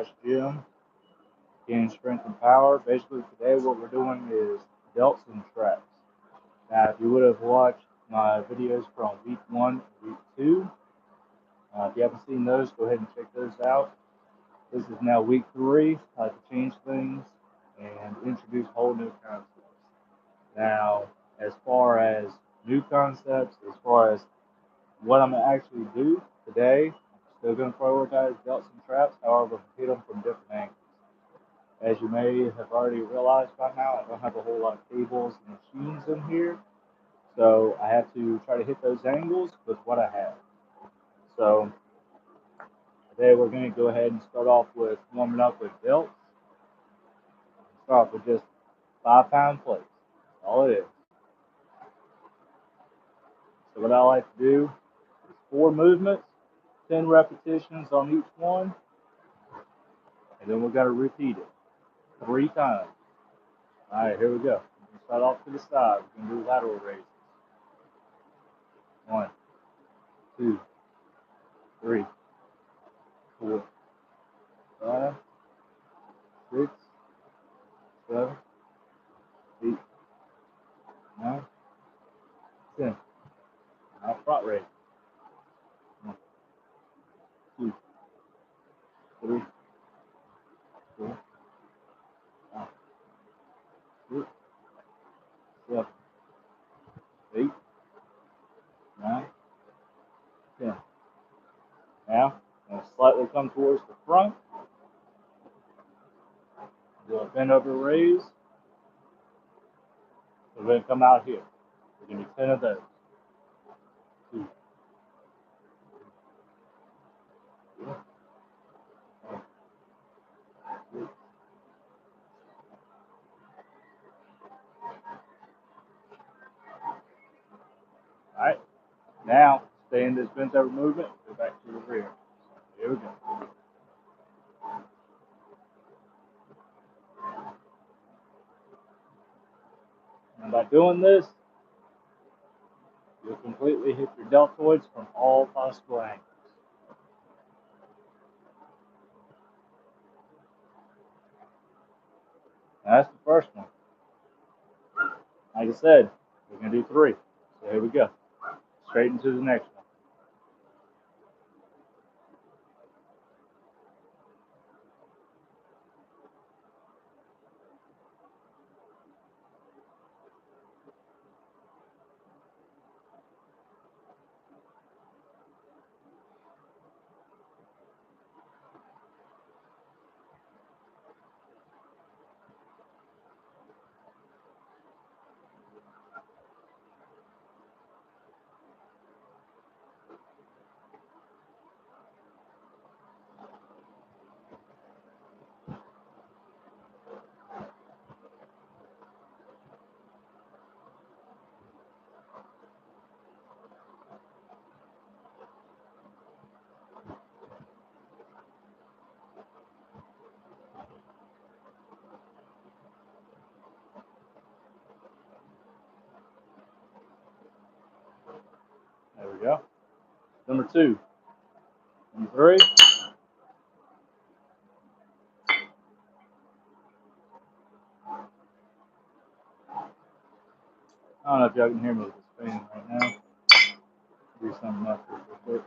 garage gym, gaining strength and power. Basically today what we're doing is delts and traps. Now if you would have watched my videos from week 1 and week 2, if you haven't seen those, go ahead and check those out. This is now week 3. I like to change things and introduce whole new concepts. Now, as far as new concepts, as far as what I'm going to actually do today, I'm still going to prioritize delts and traps. However, hit them from different angles. As you may have already realized by now, I don't have a whole lot of cables and machines in here. So I have to try to hit those angles with what I have. So today we're going to go ahead and start off with warming up with delts. Start off with just 5-pound plates. That's all it is. So what I like to do is 4 movements, 10 repetitions on each one, and then we're going to repeat it 3 times. All right, here we go. We're going to start off to the side. We're going to do lateral raises. 1, 2, 3, 4, 5, 6, 7, 8, 9, 10. Now front raise. 1, 2, 3, 4, 5, 6, 7, 8, 9, 10. Now, I'm going to slightly come towards the front. Do a bend over raise. We're going to come out here. We're going to do 10 of those. 2, 3, 4, 5, 6. Alright, now stay in this bent over movement, go back to the rear. Here we go. And by doing this, you'll completely hit your deltoids from all possible angles. Now that's the first one. Like I said, we're going to do 3. So here we go. Straight into the next one. There we go. Number 2. Number 3. I don't know if y'all can hear me with this fan right now. Do something else real quick.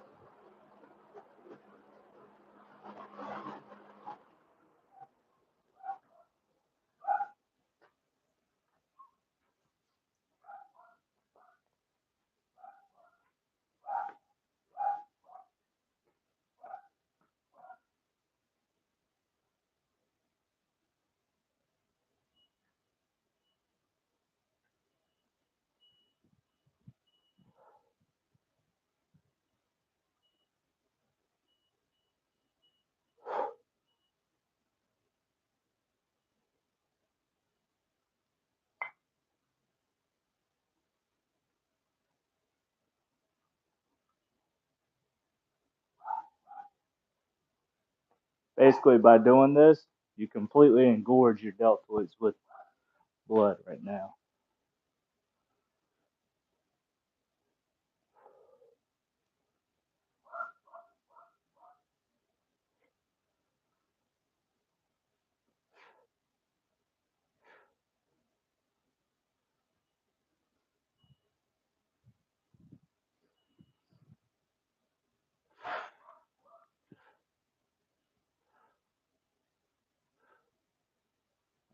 Basically, by doing this, you completely engorge your deltoids with blood right now.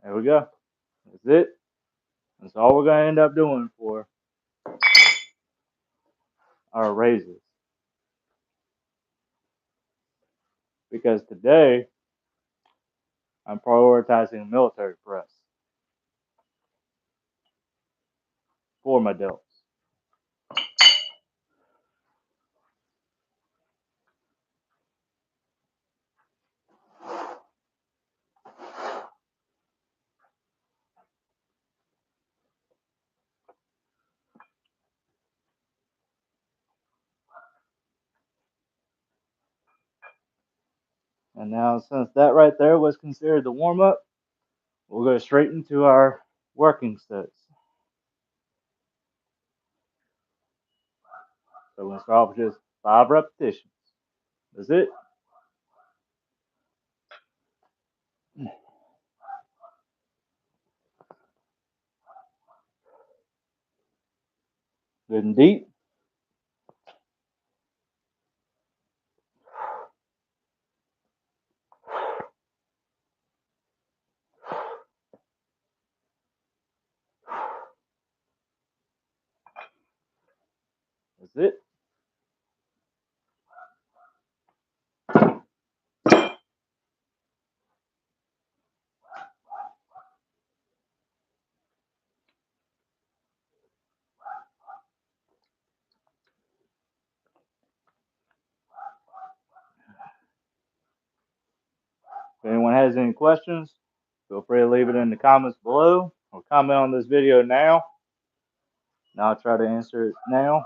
There we go. That's it. That's all we're going to end up doing for our raises. Because today, I'm prioritizing military press for my delts. And now, since that right there was considered the warm up, we'll go straight into our working sets. So we're going to start off with just 5 repetitions. That's it. Good and deep. That's it. If anyone has any questions, feel free to leave it in the comments below or comment on this video now. And I'll try to answer it now.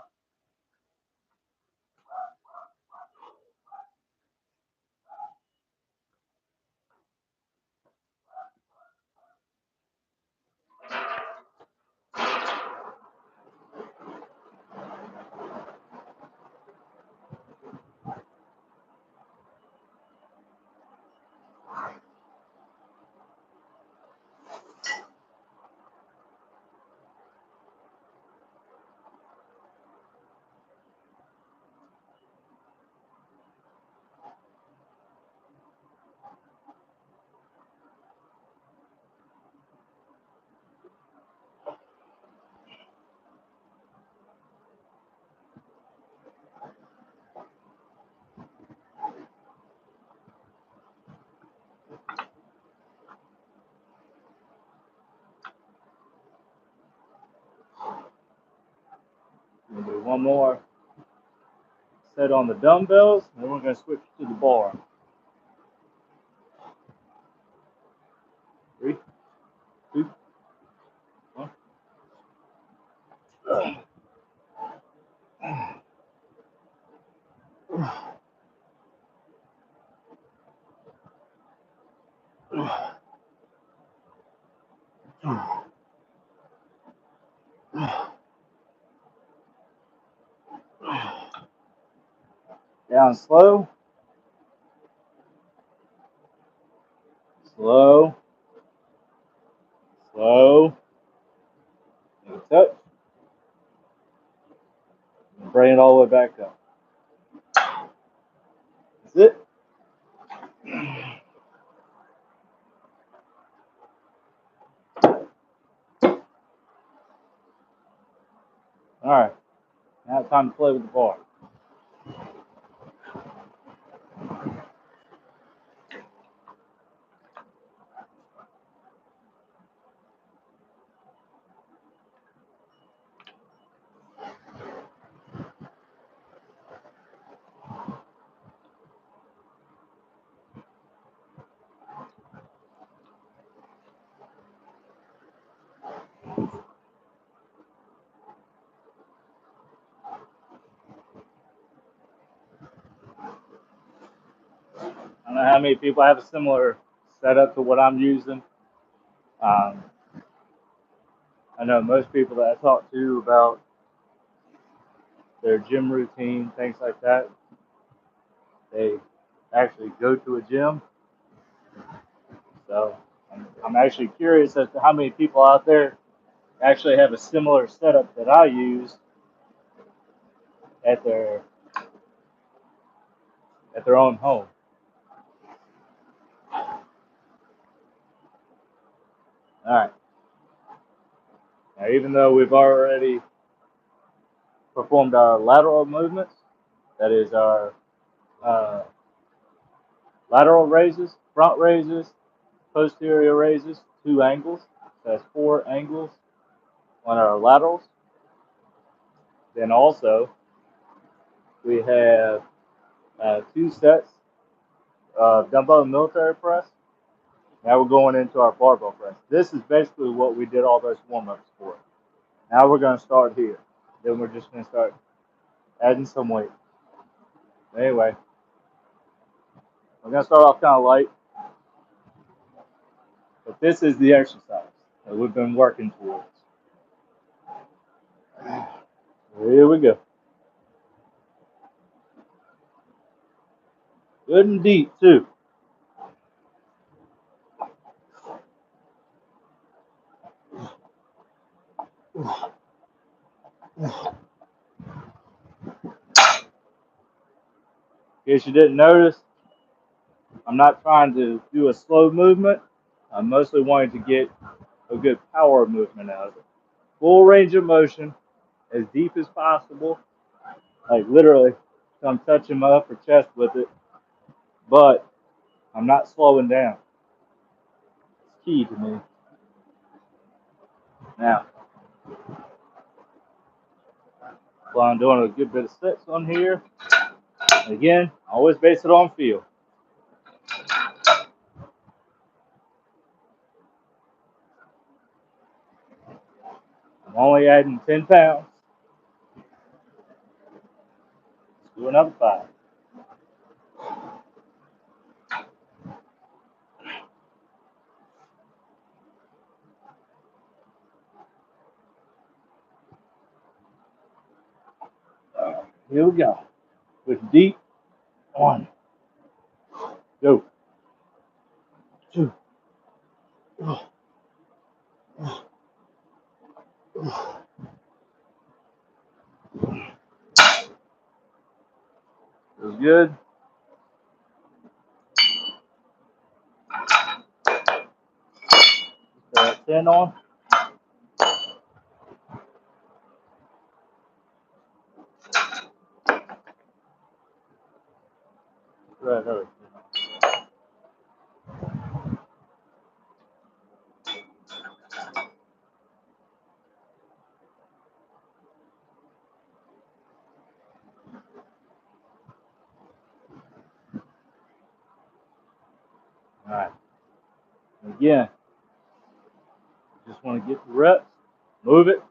We'll do one more set on the dumbbells, and then we're going to switch to the bar. 3, 2, 1. Down slow. Slow. Slow. And touch. And bring it all the way back up. That's it. Alright. Now it's time to play with the bar. I don't know how many people have a similar setup to what I'm using. I know most people that I talk to about their gym routine, things like that, they actually go to a gym. So I'm actually curious as to how many people out there actually have a similar setup that I use at their own home. All right. Now, even though we've already performed our lateral movements, that is our lateral raises, front raises, posterior raises, 2 angles. That's 4 angles on our laterals. Then also we have 2 sets of dumbbell military press. Now we're going into our barbell press. This is basically what we did all those warm-ups for. Now we're going to start here. Then we're just going to start adding some weight. Anyway, we're going to start off kind of light. But this is the exercise that we've been working towards. Here we go. Good and deep, too. In case you didn't notice, I'm not trying to do a slow movement. I'm mostly wanting to get a good power movement out of it. Full range of motion, as deep as possible. Like literally, so I'm touching my upper chest with it. But I'm not slowing down. It's key to me. Now, while I'm doing a good bit of sets on here, again, always base it on feel. I'm only adding 10 pounds. Let's do another 5. Here we go. With deep. 1. Go. 2. Feels good. Put that 10 on. Right, hurry. Alright. Again, just want to get the reps, move it,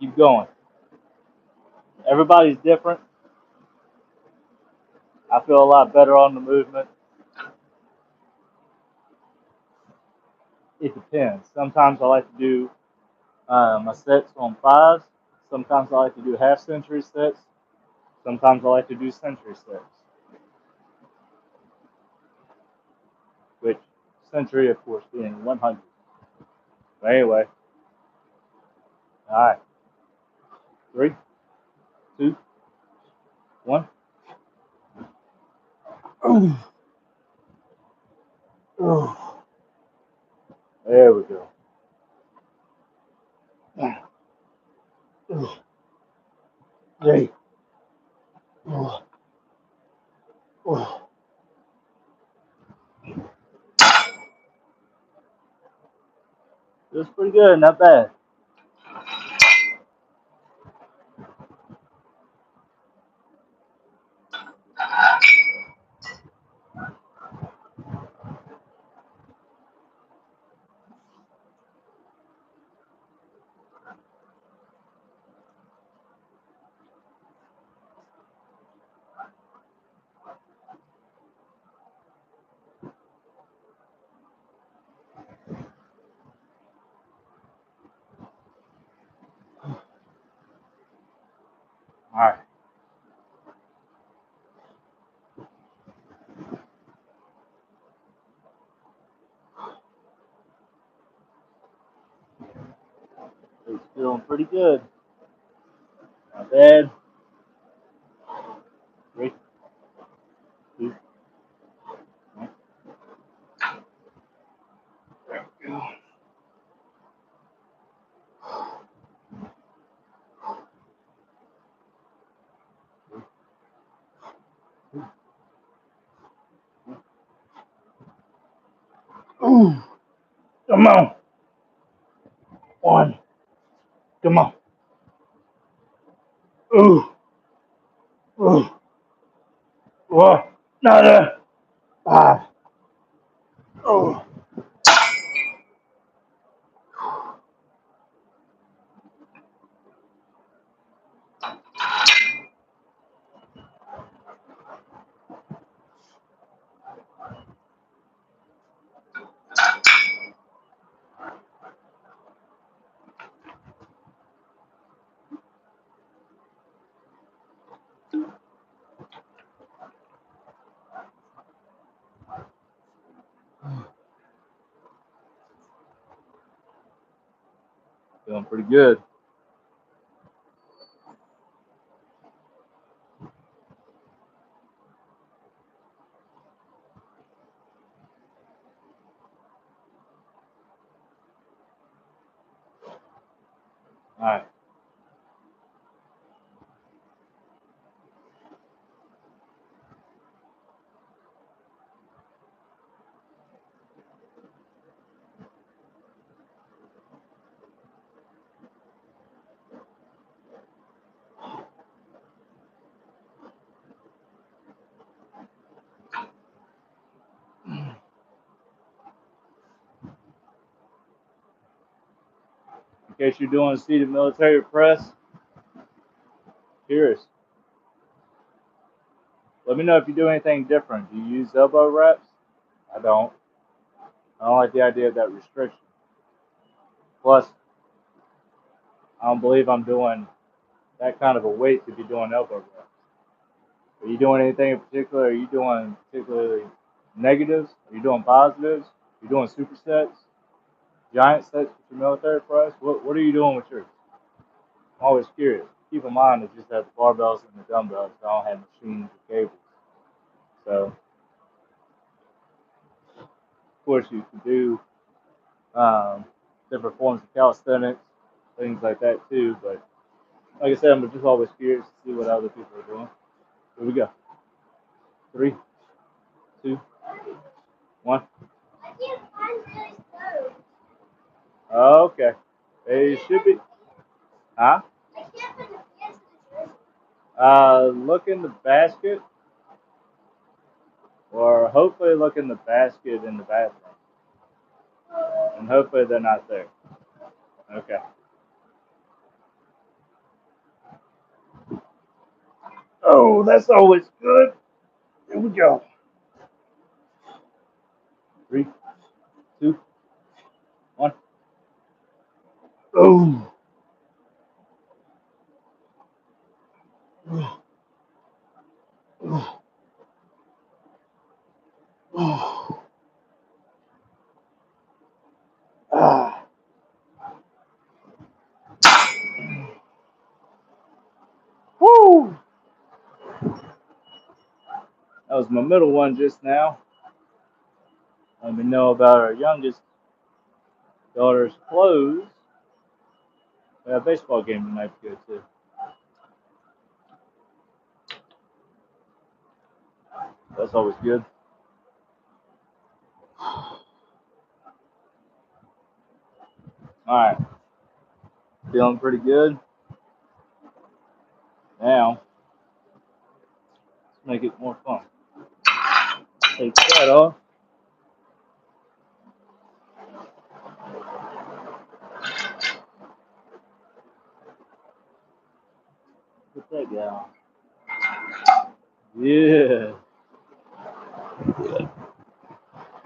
keep going. Everybody's different. I feel a lot better on the movement. It depends. Sometimes I like to do my sets on 5s. Sometimes I like to do half century sets. Sometimes I like to do century sets. Which century, of course, being 100. But anyway. Alright. 3, 2, 1. There we go. Hey. It was pretty good, not bad. Alright. It's feeling pretty good. Not bad. 3, 2, 1. There we go. Ooh, come on. One. Come on. Ooh. Ooh. Whoa. Another. Ah. Oh. Feeling pretty good. All right. In case you're doing seated military press, curious. Let me know if you do anything different. Do you use elbow reps? I don't. I don't like the idea of that restriction. Plus, I don't believe I'm doing that kind of a weight to be doing elbow reps. Are you doing anything in particular? Are you doing particularly negatives? Are you doing positives? Are you doing supersets? Giant sets with your military press? What are you doing with yours? I'm always curious. Keep in mind that just have the barbells and the dumbbells. I don't have machines or cables. So, of course, you can do different forms of calisthenics, things like that too. But like I said, I'm just always curious to see what other people are doing. Here we go. 3, 2, 1. Okay. They should be. Huh? Look in the basket, or hopefully look in the basket in the bathroom. And hopefully they're not there. Okay. Oh, that's always good. Here we go. 3, 2, 1. Oh. Ah. Woo. That was my middle one just now. Let me know about our youngest daughter's clothes. We have a baseball game tonight to go to. That's always good. Alright. Feeling pretty good. Now, let's make it more fun. Take that off. Put that guy on. Yeah.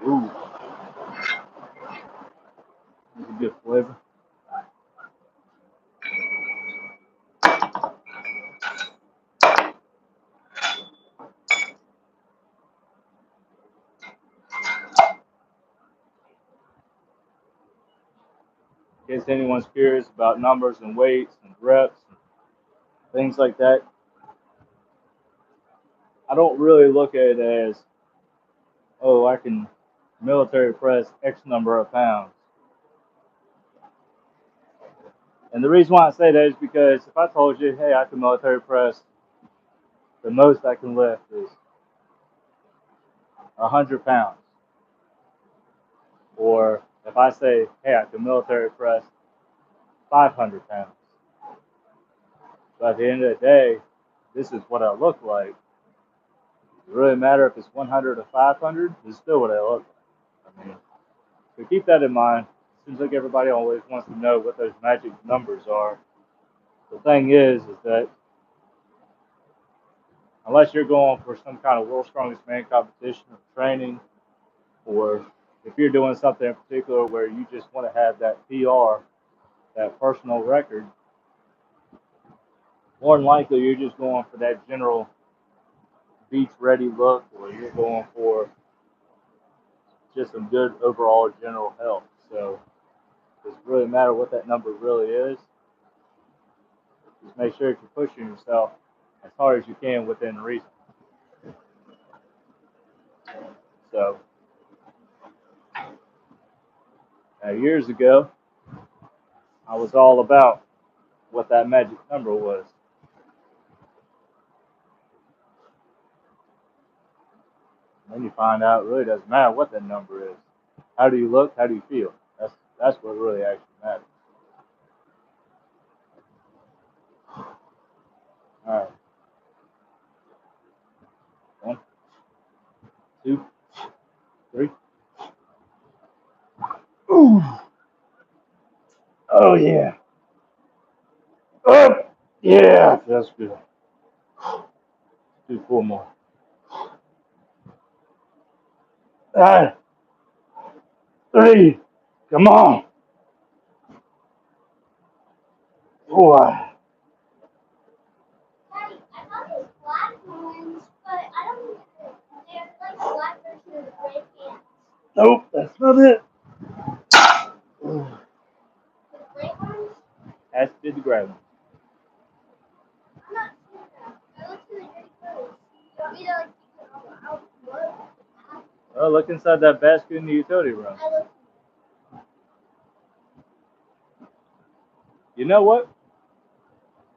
Ooh. That's a good flavor. In case anyone's curious about numbers and weights and reps and things like that, I don't really look at it as, oh, I can military press X number of pounds. And the reason why I say that is because if I told you, hey, I can military press, the most I can lift is 100 pounds. Or if I say, hey, I can military press 500 pounds. So at the end of the day, this is what I look like. It really matter if it's 100 or 500, it's still what I look like. I mean, so keep that in mind. Seems like everybody always wants to know what those magic numbers are. The thing is that unless you're going for some kind of world's strongest man competition or training, or if you're doing something in particular where you just want to have that PR, that personal record, more than likely you're just going for that general beach ready look, or you're going for just some good overall general health. So it doesn't really matter what that number really is. Just make sure that you're pushing yourself as hard as you can within reason. So years ago, I was all about what that magic number was. And then you find out it really doesn't matter what that number is. How do you look? How do you feel? That's what really actually matters. All right. 1, 2, 3. Ooh. Oh yeah. Up. Yeah. That's good. Do 4 more. All right. 3. Come on. 4. Daddy, I found these black ones, but I don't think they're like black version of the gray pants. Nope, that's not it. The gray ones? That's did the gray one. I'm not seeing them. I looked in the dirty clothes. You want me to like take them all out? What? Oh, look inside that basket in the utility room. I looked. You know what?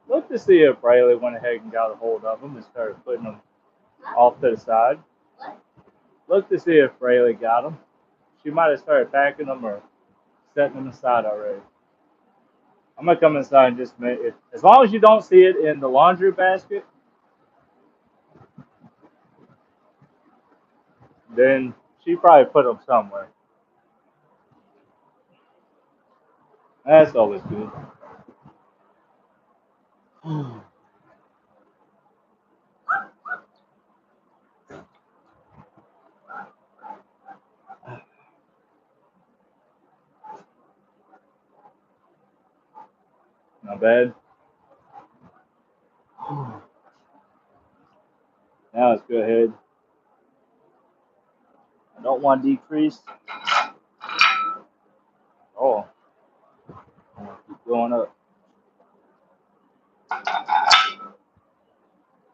Look to see if Riley went ahead and got a hold of them and started putting them off to the side. What? Look to see if Riley got them. She might have started packing them or setting them aside already. I'm going to come inside in just a minute. As long as you don't see it in the laundry basket, then she probably put them somewhere. That's always good. Not bad. Now let's go ahead. I don't want to decrease. Oh, I want to keep going up.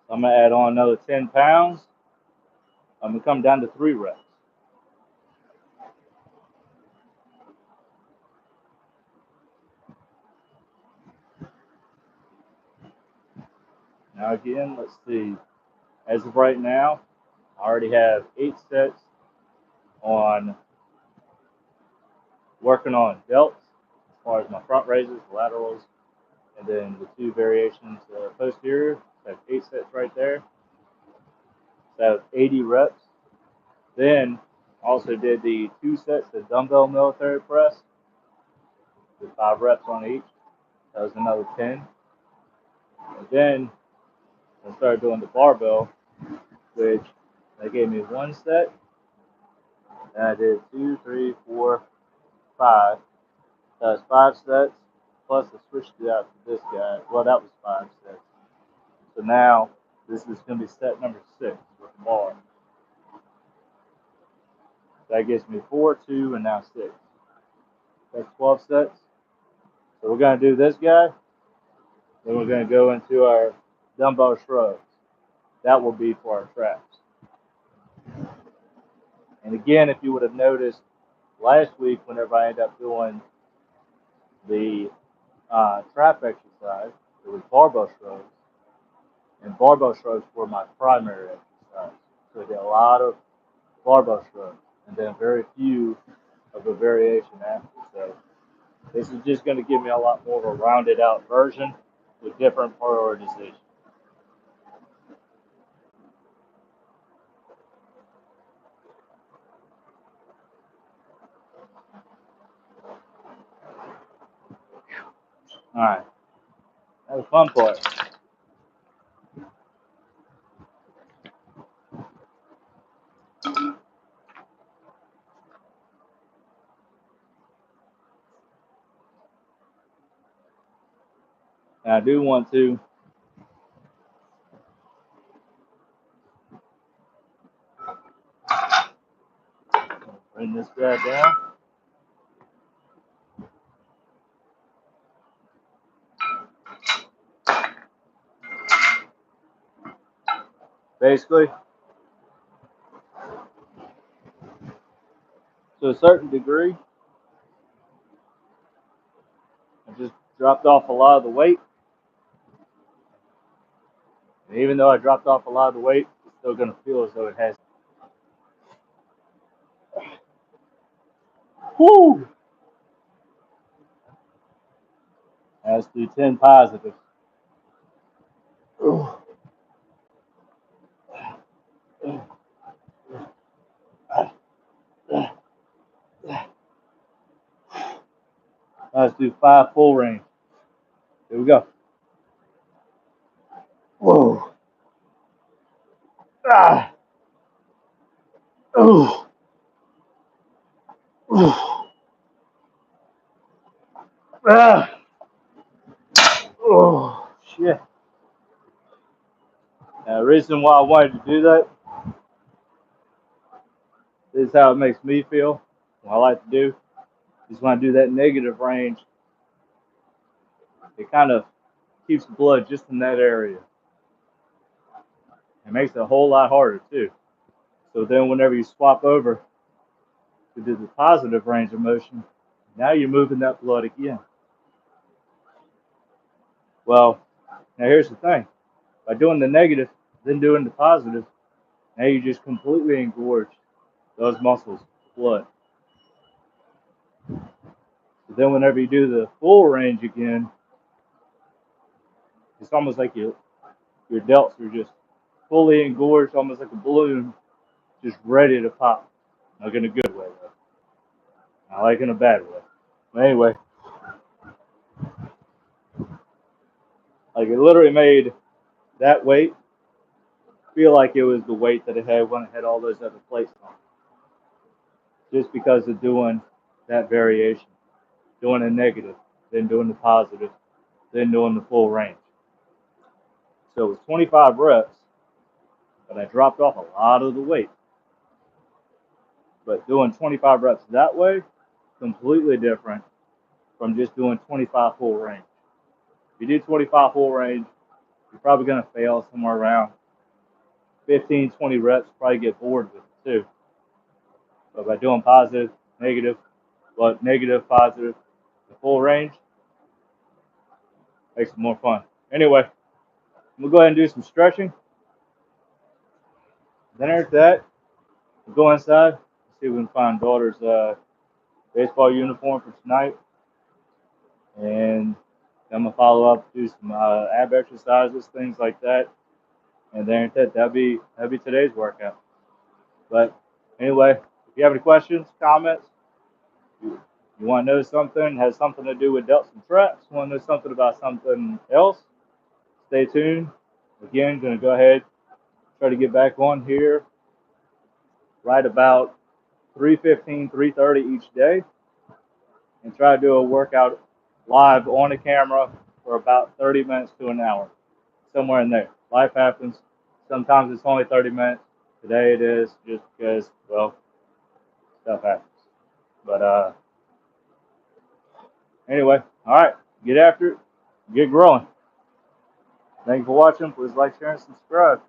So I'm going to add on another 10 pounds. I'm going to come down to 3 reps. Now again, let's see. As of right now, I already have 8 sets on working on delts as far as my front raises, laterals, and then the 2 variations posterior. So I have 8 sets right there. So I have 80 reps. Then also did the 2 sets of dumbbell military press with 5 reps on each. That was another 10. And then I started doing the barbell, which they gave me 1 set. And I did 2, 3, 4, 5. That's 5 sets. Plus I switched it out to this guy. Well, that was 5 sets. So now this is going to be set number 6 with the bar. That gives me 4, 2, and now 6. That's 12 sets. So we're going to do this guy. Then we're going to go into our dumbbell shrugs. That will be for our traps. And again, if you would have noticed last week, whenever I ended up doing the trap exercise, it was barbell shrugs. And barbell shrugs were my primary exercise. So I did a lot of barbell shrugs. And then very few of a variation after. So this is just going to give me a lot more of a rounded out version with different prioritization. All right, that's the fun part. And I do want to bring this guy down. Basically, to a certain degree, I just dropped off a lot of the weight. And even though I dropped off a lot of the weight, it's still going to feel as though it has. Woo! Let's do 10 positive. Let's do 5 full range. Here we go. Whoa. Ah. Oh. Ah. Oh, shit. Now, the reason why I wanted to do that, this is how it makes me feel. What I like to do is when I do that negative range, it kind of keeps the blood just in that area. It makes it a whole lot harder, too. So then whenever you swap over to do the positive range of motion, now you're moving that blood again. Well, now here's the thing. By doing the negative, then doing the positive, now you just completely engorge those muscles with blood. So then whenever you do the full range again, it's almost like your delts are just fully engorged, almost like a balloon, just ready to pop. Like in a good way, though. Not like in a bad way. But anyway, like it literally made that weight feel like it was the weight that it had when it had all those other plates on. Just because of doing that variation. Doing a negative, then doing the positive, then doing the full range. So it was 25 reps, but I dropped off a lot of the weight. But doing 25 reps that way, completely different from just doing 25 full range. If you do 25 full range, you're probably going to fail somewhere around 15, 20 reps, probably get bored with it too. But by doing positive, negative, but negative, positive, the full range, makes it more fun. Anyway, we'll go ahead and do some stretching. Then after that, we'll go inside, see if we can find daughter's baseball uniform for tonight. And I'm going to follow up, do some ab exercises, things like that. And then that'll be today's workout. But anyway, if you have any questions, comments, you want to know something, has something to do with delts and traps, want to know something about something else, stay tuned. Again, going to go ahead, try to get back on here right about 3:15, 3:30 each day, and try to do a workout live on the camera for about 30 minutes to an hour, somewhere in there. Life happens. Sometimes it's only 30 minutes. Today it is just because, well, stuff happens. But anyway, all right, get after it, get growing. Thank you for watching. Please like, share, and subscribe.